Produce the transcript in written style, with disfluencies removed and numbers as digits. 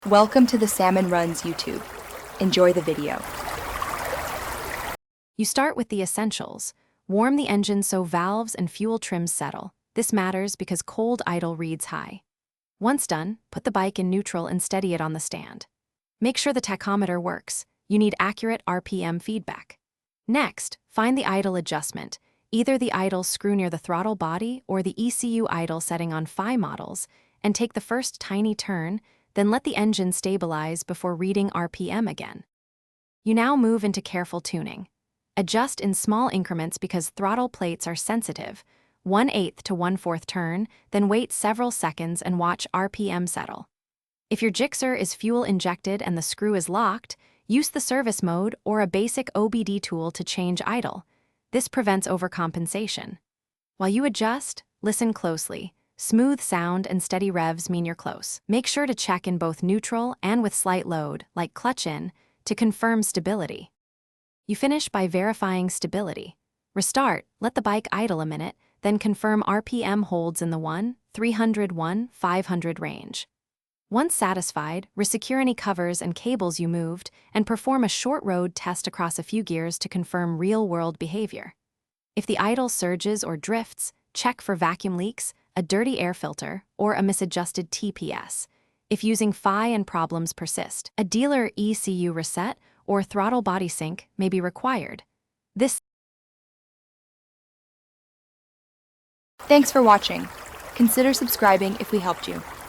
Welcome to the Salmon Runs YouTube. Enjoy the video. You start with the essentials. Warm the engine so valves and fuel trims settle. This matters because cold idle reads high. Once done, put the bike in neutral and steady it on the stand. Make sure the tachometer works. You need accurate RPM feedback. Next, find the idle adjustment, either the idle screw near the throttle body or the ECU idle setting on FI models, and take the first tiny turn, then let the engine stabilize before reading RPM again. You now move into careful tuning. Adjust in small increments because throttle plates are sensitive. 1/8 to 1/4 turn, then wait several seconds and watch RPM settle. If your Gixxer is fuel injected and the screw is locked, use the service mode or a basic OBD tool to change idle. This prevents overcompensation. While you adjust, listen closely. Smooth sound and steady revs mean you're close. Make sure to check in both neutral and with slight load, like clutch in, to confirm stability. You finish by verifying stability. Restart, let the bike idle a minute, then confirm RPM holds in the 300–500 range. Once satisfied, resecure any covers and cables you moved and perform a short road test across a few gears to confirm real-world behavior. If the idle surges or drifts, check for vacuum leaks, a dirty air filter, or a misadjusted TPS. If using FI and problems persist, a dealer ECU reset or throttle body sync may be required. Thanks for watching. Consider subscribing if we helped you.